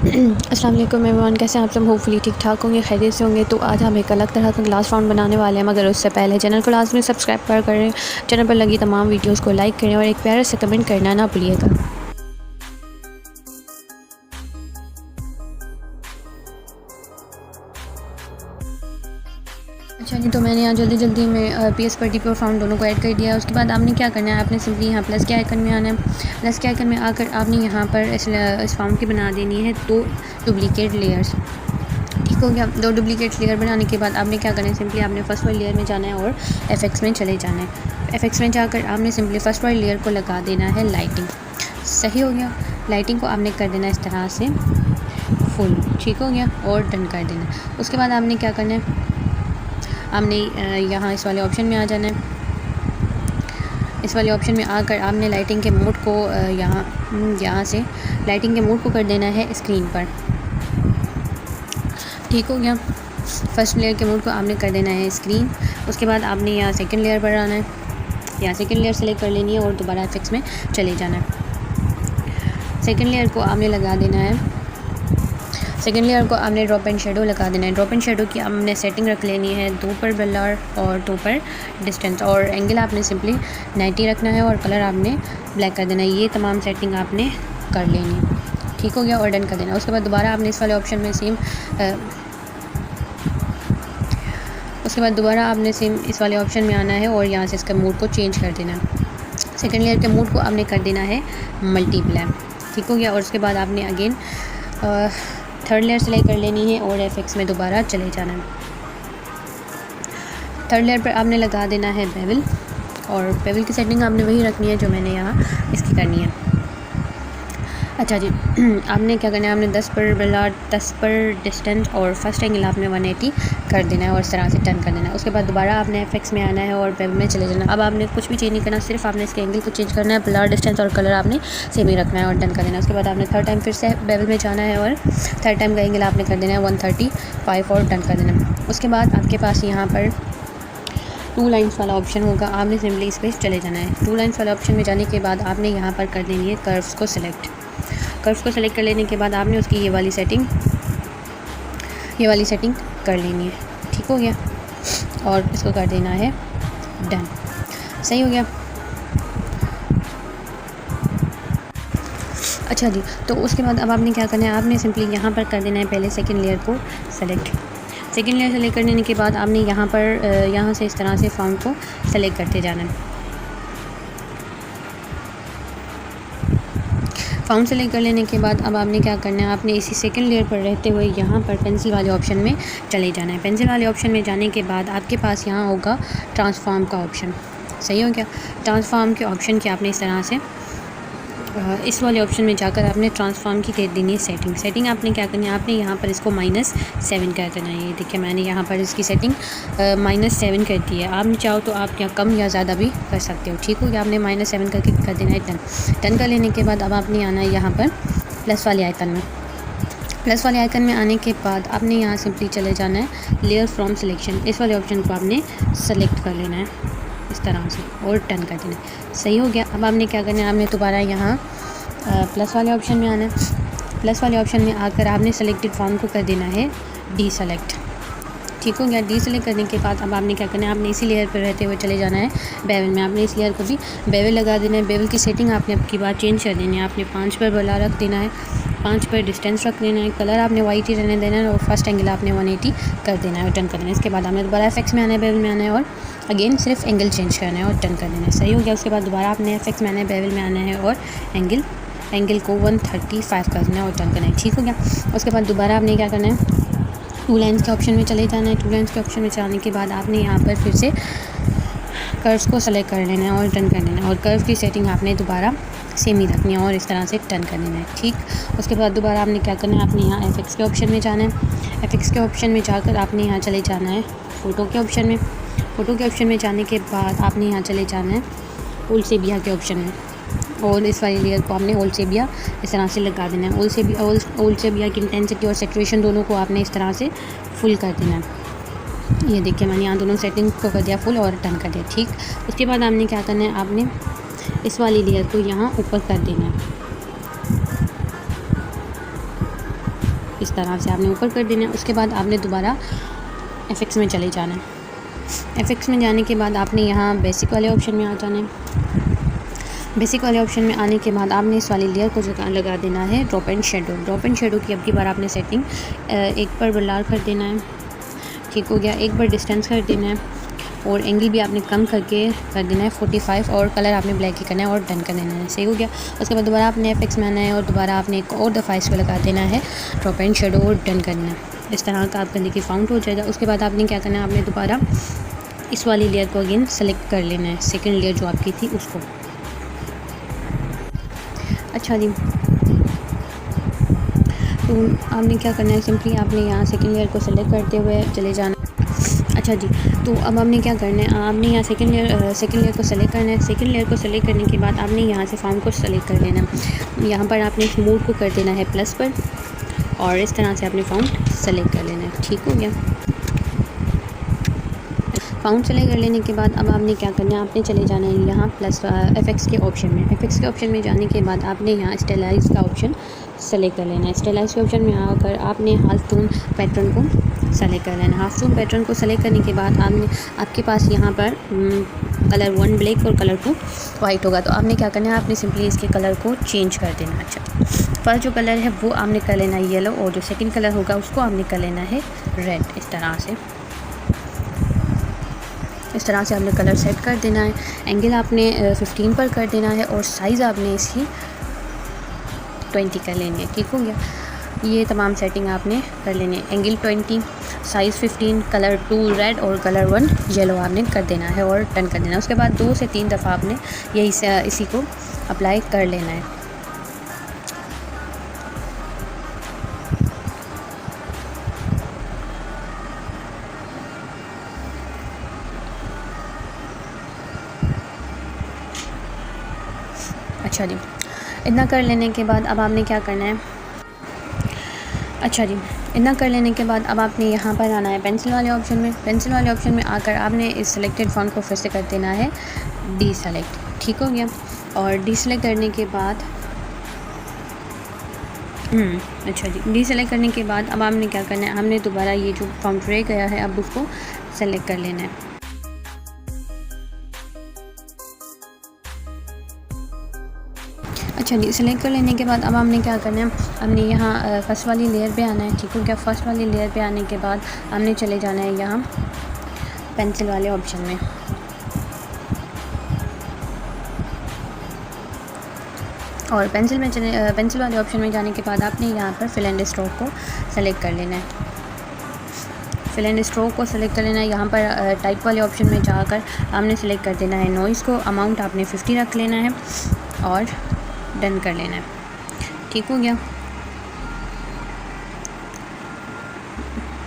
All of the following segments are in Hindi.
अस्सलाम वालेकुम एवरीवन, कैसे हैं आप सब? होपफुली ठीक ठाक होंगे, खैरियत से होंगे। तो आज हम एक अलग तरह का ग्लास फाउंड बनाने वाले हैं, मगर उससे पहले चैनल को लाजमी सब्सक्राइब कर करें। चैनल पर लगी तमाम वीडियोस को लाइक करें और एक प्यारे से कमेंट करना ना भूलिएगा। अच्छा जी, तो मैंने यहाँ जल्दी में PS पर डी पर फाउंड दोनों को ऐड कर दिया है। उसके बाद आपने क्या करना है, आपने सिंपली यहाँ प्लस के आइकन में आना है। प्लस के आइकन में आकर आपने यहाँ पर इस फाउंड की बना देनी है 2 डुप्लीकेट लेयर्स। ठीक हो गया। 2 डुप्लीकेट लेयर बनाने के बाद आपने क्या करना है, सिंपली आपने फर्स्ट वाली लेयर में जाना है और FX में चले जाना है। FX में जाकर आपने सिंपली फर्स्ट वाली लेयर को लगा देना है लाइटिंग। सही हो गया। लाइटिंग को आपने कर देना इस तरह से फुल। ठीक हो गया और डन कर देना। उसके बाद आपने क्या करना है, आपने यहाँ इस वाले ऑप्शन में आ जाना है। इस वाले ऑप्शन में आकर आपने लाइटिंग के मोड को यहाँ से लाइटिंग के मोड को कर देना है स्क्रीन पर। ठीक हो गया। फर्स्ट लेयर के मोड को आपने कर देना है स्क्रीन। उसके बाद आपने यहाँ सेकंड लेयर पर आना है, यहाँ सेकंड लेयर सेलेक्ट कर लेनी है और दोबारा FX में चले जाना है। सेकंड लेयर को आपने लगा देना है, सेकेंड लेयर को आपने ड्रॉप एंड शेडो लगा देना है। ड्रॉप एंड शेडो की आपने सेटिंग रख लेनी है 2 पर ब्लर और 2 पर डिस्टेंस, और एंगल आपने सिंपली 90 रखना है और कलर आपने ब्लैक कर देना है। ये तमाम सेटिंग आपने कर लेनी है। ठीक हो गया और डन कर देना। उसके बाद दोबारा आपने इस वाले ऑप्शन में सेम इस वाले ऑप्शन में आना है और यहाँ से इसका मोड को चेंज कर देना है। सेकेंड लेयर के मोड को आपने कर देना है मल्टीप्लाई। ठीक हो गया। और उसके बाद आपने अगेन थर्ड लेयर सेलेक्ट कर लेनी है और FX में दोबारा चले जाना है। थर्ड लेयर पर आपने लगा देना है बेवल, और बेवल की सेटिंग आपने वही रखनी है जो मैंने यहाँ इसकी करनी है। अच्छा जी, आपने क्या करना है, आपने 10 पर ब्लर, 10 पर डिस्टेंस और फर्स्ट एंगल आपने 180 कर देना है और इस तरह से टर्न कर देना है। उसके बाद दोबारा आपने FX में आना है और बेवल में चले जाना है। अब आपने कुछ भी चेंज नहीं करना, सिर्फ आपने इसके एंगल को चेंज करना है। ब्लर, डिस्टेंस और कलर आपने सेम ही रखना है और डन कर देना है। उसके बाद आपने थर्ड टाइम फिर से बेवल में जाना है और थर्ड टाइम का एंगल आपने कर देना है 135 और डन कर देना है। उसके बाद आपके पास यहाँ पर 2 लाइन्स वाला ऑप्शन होगा, आपने सिंपली इस पर चले जाना है। 2 लाइन्स वाला ऑप्शन में जाने के बाद आपने यहाँ पर कर देनी है कर्व्स को सिलेक्ट। कर्व्स को सेलेक्ट कर लेने के बाद आपने उसकी ये वाली सेटिंग कर लेनी है। ठीक हो गया और इसको कर देना है डन। सही हो गया। अच्छा जी, तो उसके बाद अब आपने क्या करना है, आपने सिंपली यहाँ पर कर देना है पहले सेकंड लेयर को सेलेक्ट। सेकंड लेयर सेलेक्ट करने के बाद आपने यहाँ से इस तरह से फाउंड को सेलेक्ट करते जाना है। फाउंड सेलेक्ट कर लेने के बाद अब आपने क्या करना है, आपने इसी सेकंड लेयर पर रहते हुए यहाँ पर पेंसिल वाले ऑप्शन में चले जाना है। पेंसिल वाले ऑप्शन में जाने के बाद आपके पास यहाँ होगा ट्रांसफॉर्म का ऑप्शन। सही हो गया। ट्रांसफॉर्म के ऑप्शन की आपने इस तरह से इस वाले ऑप्शन में जाकर आपने ट्रांसफॉर्म की कर देनी है सेटिंग आपने क्या करनी है, आपने यहाँ पर इसको -7 कर देना है। ये देखिए मैंने यहाँ पर इसकी सेटिंग -7 कर दी है। आप चाहो तो आप यहाँ कम या ज़्यादा भी कर सकते हो। ठीक हो गया। आपने -7 करके कर देना है डन। डन कर लेने के बाद अब आपने आना है यहाँ पर प्लस वाले आइकन में। प्लस वाले आइकन में आने के बाद आपने यहाँ सिंपली चले जाना है लेयर फ्रॉम सिलेक्शन। इस वाले ऑप्शन को आपने सेलेक्ट कर लेना है इस तरह से और टर्न कर देना है। सही हो गया। अब आपने क्या करना है, आपने दोबारा यहाँ प्लस वाले ऑप्शन में आना है। प्लस वाले ऑप्शन में आकर आपने सेलेक्टेड फॉर्म को कर देना है डीसेलेक्ट। ठीक हो गया। डीसेलेक्ट करने के बाद अब आपने क्या करना है, आपने इसी लेयर पर रहते हुए चले जाना है बेवल में। आपने इस लेयर को भी बेवल लगा देना है। बेवल की सेटिंग आपने अब की बार चेंज कर देनी है। आपने 5 पर ब्लर रख देना है, 5 पर डिस्टेंस रख देना है, कलर आपने वाइट ही रहने देना है और फर्स्ट एंगल आपने 180 कर देना है और टर्न कर देना है। इसके बाद आपने दोबारा FX में आना है, बेवल में आना है और अगेन सिर्फ एंगल चेंज करना है और टर्न कर देना है। सही हो गया। उसके बाद दोबारा आपने FX में आना है, बेवल में आना है और एंगल को 135 कर देना है और टर्न करना है। ठीक हो गया। उसके बाद दोबारा आपने क्या करना है, 2 लाइन्स के ऑप्शन में चले जाना है। 2 लाइन्स के ऑप्शन में जाने के बाद आपने यहाँ पर फिर से कर्व्स को सेलेक्ट कर लेना है और टर्न कर देना है और कर्व की सेटिंग आपने दोबारा सेम ही रखनी है और इस तरह से टर्न कर देना है। ठीक। उसके बाद दोबारा आपने क्या करना है, आपने यहाँ FX के ऑप्शन में जाना है। FX के ऑप्शन में जाकर आपने यहाँ चले जाना है फ़ोटो के ऑप्शन में। फ़ोटो के ऑप्शन में जाने के बाद आपने यहाँ चले जाना है ओल्ड सेबिया के ऑप्शन में और इस वाली लेयर को आपने ओल्ड सेबिया इस तरह से लगा देना है। ओल्ड सेबिया की इंटेंसिटी और सेचुरेशन दोनों को आपने इस तरह से फुल कर देना है। ये देखिए मैंने यहाँ दोनों सेटिंग को कर दिया फुल और टर्न कर दिया। ठीक। उसके बाद आपने क्या करना है, आपने इस वाली लेयर को यहाँ ऊपर कर देना है। इस तरह से आपने ऊपर कर देना है। उसके बाद आपने दोबारा एफेक्ट्स में चले जाना है। एफेक्ट्स में जाने के बाद आपने यहाँ बेसिक वाले ऑप्शन में आ जाना है। बेसिक वाले ऑप्शन में आने के बाद आपने इस वाली लेयर को लगा देना है drop and shadow. Drop and shadow की अब की बार आपने सेटिंग एक पर ब्लर कर देना है, ठीक हो गया। एक बार डिस्टेंस कर देना है और एंगल भी आपने कम करके कर देना है 45 और कलर आपने ब्लैक ही करना है और डन कर देना है। सही हो गया। उसके बाद दोबारा आपने एफेक्ट्स में आना है और दोबारा आपने एक और दफ़ा इसको लगा देना है ड्रॉप एंड शेडो और डन करना है। इस तरह का आपका देखिए फाउंड हो जाएगा। उसके बाद आपने क्या करना है, आपने दोबारा इस वाली लेयर को अगेन सेलेक्ट कर लेना है, सेकेंड लेयर जो आपकी थी उसको। अच्छा जी, तो आपने क्या करना है, सिंपली आपने यहाँ सेकेंड लेयर को सेलेक्ट करते हुए चले जाना। अच्छा जी, तो अब आपने क्या करना है, आपने यहाँ सेकेंड लेयर को सेलेक्ट करना है। सेकेंड लेयर को सेलेक्ट करने के बाद आपने यहाँ से फाउंड को सेलेक्ट कर लेना है। यहाँ पर आपने इस मोड को कर देना है प्लस पर और इस तरह से आपने फाउंड सेलेक्ट कर लेना है, ठीक हो गया। फाउंड सेलेक्ट कर लेने के बाद अब आपने क्या करना है, आपने चले जाना है यहाँ प्लस एफेक्ट्स के ऑप्शन में। एफेक्ट्स के ऑप्शन में जाने के बाद आपने यहाँ स्टाइलाइज का ऑप्शन सेलेक्ट कर लेना है। स्टाइलाइज के ऑप्शन में आकर आपने हाफ टोन पैटर्न को सेलेक्ट कर लेना है। हाफ टोन पैटर्न को सेलेक्ट करने के बाद आपके पास यहाँ पर कलर 1 ब्लैक और कलर 2 वाइट होगा। तो आपने क्या करना है, आपने सिंपली इसके कलर को चेंज कर देना। अच्छा, फर्स्ट जो कलर है वो आपने कर लेना है येलो और जो सेकेंड कलर होगा उसको आपने कर लेना है रेड। इस तरह से आपने कलर सेट कर देना है। एंगल आपने 15 पर कर देना है और साइज़ आपने इसकी 20 कर लेनी है, ठीक हो गया। ये तमाम सेटिंग आपने कर लेनी है। एंगल 20, साइज़ 15, कलर 2 रेड और कलर 1 येलो आपने कर देना है और डन कर देना है। उसके बाद 2 से 3 दफ़ा आपने इसी को अप्लाई कर लेना है। अच्छा जी, इतना कर लेने के बाद अब आपने क्या करना है, अच्छा जी, इतना कर लेने के बाद अब आपने यहाँ पर आना है पेंसिल वाले ऑप्शन में। पेंसिल वाले ऑप्शन में आकर आपने इस सिलेक्टेड फॉन्ट को फिर से कर देना है डी सेलेक्ट, ठीक हो गया। और डी सेलेक्ट करने के बाद अच्छा जी, डी सेलेक्ट करने के बाद अब आपने क्या करना है, हमने दोबारा ये जो फॉन्ट रह गया है अब उसको सेलेक्ट कर लेना है। अच्छा जी, सेलेक्ट कर लेने के बाद अब हमने क्या करना है, हमने यहाँ फर्स्ट वाली लेयर पे आना है, ठीक हो गया। फर्स्ट वाली लेयर पे आने के बाद हमने चले जाना है यहाँ पेंसिल वाले ऑप्शन में। और पेंसिल वाले ऑप्शन में जाने के बाद आपने यहाँ पर फिल एंड स्ट्रोक को सेलेक्ट कर लेना है। फिल एंड स्ट्रोक को सेलेक्ट कर लेना है। यहाँ पर टाइप वाले ऑप्शन में जाकर आपने सेलेक्ट कर देना है नॉइज़ को। अमाउंट आपने 50 रख लेना है और डन कर लेना है, ठीक हो गया।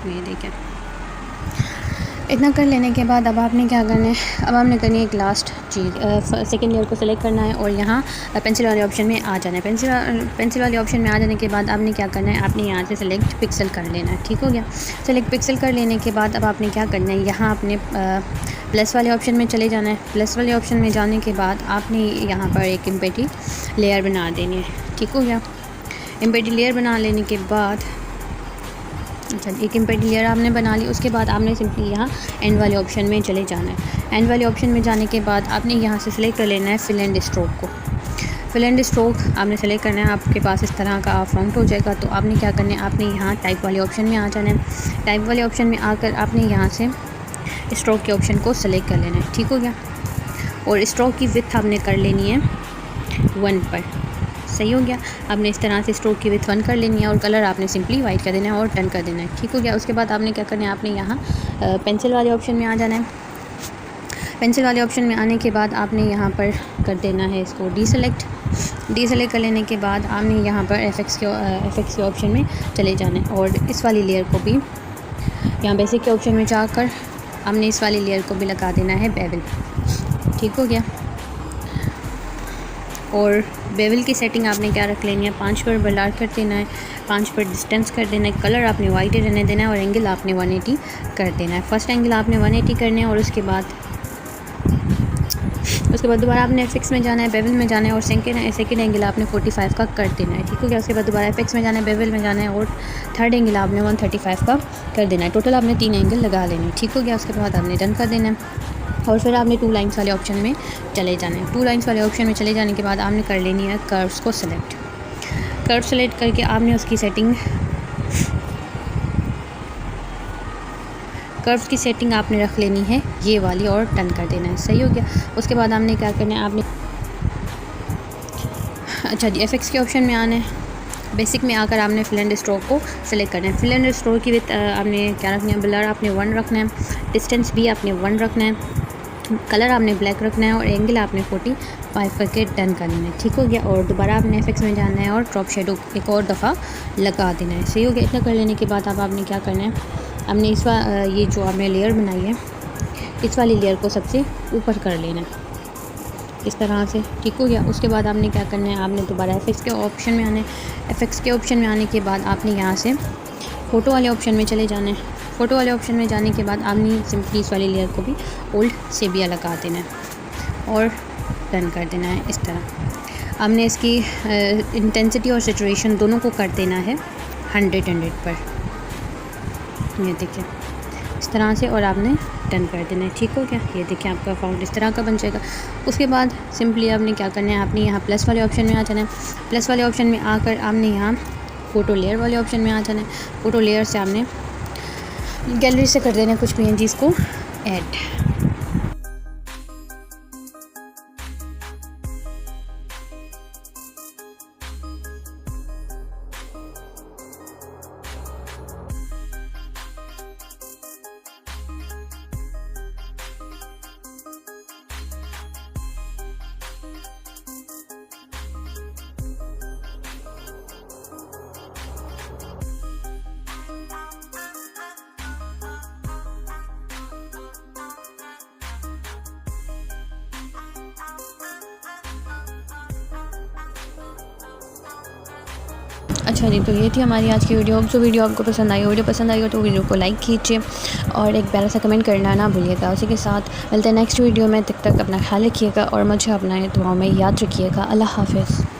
ये देखिए, इतना कर लेने के बाद अब आपने क्या करना है, अब आपने करनी है एक लास्ट चीज़, सेकेंड लेयर को सेलेक्ट करना है और यहाँ पेंसिल वाले ऑप्शन में आ जाना है। पेंसिल वाले ऑप्शन में आ जाने के बाद आपने क्या करना है, आपने यहाँ से सेलेक्ट पिक्सल कर लेना है, ठीक हो गया। सेलेक्ट पिक्सल कर लेने के बाद अब आपने क्या करना है, यहाँ आपने प्लस वाले ऑप्शन में चले जाना है। प्लस वाले ऑप्शन में जाने के बाद आपने यहाँ पर एक इम्पेटी लेयर बना देनी है, ठीक हो गया। इम्पेटी लेयर बना लेने के बाद अच्छा, एक इम्पेटी लेयर आपने बना ली। उसके बाद आपने सिंपली यहाँ एंड वाले ऑप्शन में चले जाना है। एंड वाले ऑप्शन में जाने के बाद आपने यहाँ से सिलेक्ट कर लेना है फिल एंड स्ट्रोक को। फिल एंड स्ट्रोक आपने सेलेक्ट करना है, आपके पास इस तरह का फॉन्ट हो जाएगा। तो आपने क्या करना है, आपने यहाँ टाइप वाले ऑप्शन में आ जाना है। टाइप वाले ऑप्शन में आकर आपने यहाँ से स्ट्रोक के ऑप्शन को सेलेक्ट कर लेना है, ठीक हो गया। और स्ट्रोक की विड्थ आपने कर लेनी है 1 पर, सही हो गया। आपने इस तरह से स्ट्रोक की विड्थ 1 कर लेनी है और कलर आपने सिंपली वाइट कर देना है और डन कर देना है, ठीक हो गया। उसके बाद आपने क्या करना है, आपने यहाँ पेंसिल वाले ऑप्शन में आ जाना है। पेंसिल वाले ऑप्शन में आने के बाद आपने यहाँ पर कर देना है इसको डी सेलेक्ट कर लेने के बाद आपने यहाँ पर एफेक्ट्स के ऑप्शन में चले जाना है और इस वाली लेयर को भी यहाँ बेसिक के ऑप्शन में जाकर आपने इस वाली लेयर को भी लगा देना है बेवल, ठीक हो गया। और बेवल की सेटिंग आपने क्या रख लेनी है, 5 पर ब्लर कर देना है, 5 पर डिस्टेंस कर देना है, कलर आपने वाइट रहने देना है और एंगल आपने 180 कर देना है। फर्स्ट एंगल आपने 180 करना है और उसके उसके बाद दोबारा आपने एफ में जाना है, बेवल में जाना है और सेकंड एंगल आपने 45 का कर देना है। ठीक हो गया। उसके बाद दोबारा एफ में जाना है, बेवल में जाना है और थर्ड एंगल आपने 135 का कर देना है। टोटल आपने 3 एंगल लगा लेने। ठीक हो गया। उसके बाद आपने डन कर देना है और फिर आपने 2 लाइन्स वाले ऑप्शन में चले जाना है। 2 लाइन्स वाले ऑप्शन में चले जाने के बाद आपने कर लेनी है कर्व्स को सिलेक्ट। कर्व सेलेक्ट करके आपने उसकी सेटिंग, कर्व्स की सेटिंग आपने रख लेनी है ये वाली और डन कर देना है। सही हो गया। उसके बाद आपने क्या करना है, आपने अच्छा जी एफएक्स के ऑप्शन में आना है। बेसिक में आकर आपने फिल एंड स्ट्रोक को सिलेक्ट करना है। फिल एंड स्ट्रोक की विथ आपने क्या रखना है, ब्लर आपने 1 रखना है, डिस्टेंस भी आपने 1 रखना है, कलर आपने ब्लैक रखना है और एंगल आपने 45 करके डन कर देना है। ठीक हो गया। और दोबारा आपने एफएक्स में जाना है और ड्रॉप शेडो एक और दफ़ा लगा देना है। सही हो गया। इतना कर लेने के बाद अब आपने क्या करना है, हमने ये जो आपने लेयर बनाई है इस वाली लेयर को सबसे ऊपर कर लेना है इस तरह से। ठीक हो गया। उसके बाद आपने क्या करना है, आपने दोबारा एफएक्स के ऑप्शन में आना है। एफएक्स के ऑप्शन में आने के बाद आपने यहाँ से फ़ोटो वाले ऑप्शन में चले जाना है। फ़ोटो वाले ऑप्शन में जाने के बाद आपने सिंपली इस वाली लेयर को भी ओल्ड सेविया लगा देना है और डन कर देना है। इस तरह आपने इसकी इंटेंसिटी और सैचुरेशन दोनों को कर देना है 100 पर। ये देखिए इस तरह से और आपने डन कर देना है। ठीक हो गया। ये देखिए आपका अकाउंट इस तरह का बन जाएगा। उसके बाद सिंपली आपने क्या करना है, आपने यहाँ प्लस वाले ऑप्शन में आ जाना है। प्लस वाले ऑप्शन में आकर आपने यहाँ फ़ोटो लेयर वाले ऑप्शन में आ जाना है। फ़ोटो लेयर से आपने गैलरी से कर देना है कुछ PNGs को ऐड। अच्छा जी, तो ये थी हमारी आज की वीडियो। जो वीडियो आपको पसंद आई, वीडियो पसंद आई हो तो वीडियो को लाइक कीजिए और एक प्यारा सा कमेंट करना ना भूलिएगा। उसी के साथ मिलते हैं नेक्स्ट वीडियो में। तब तक अपना ख्याल रखिएगा और मुझे अपना दुआओं में याद रखिएगा। अल्लाह हाफ़िज़।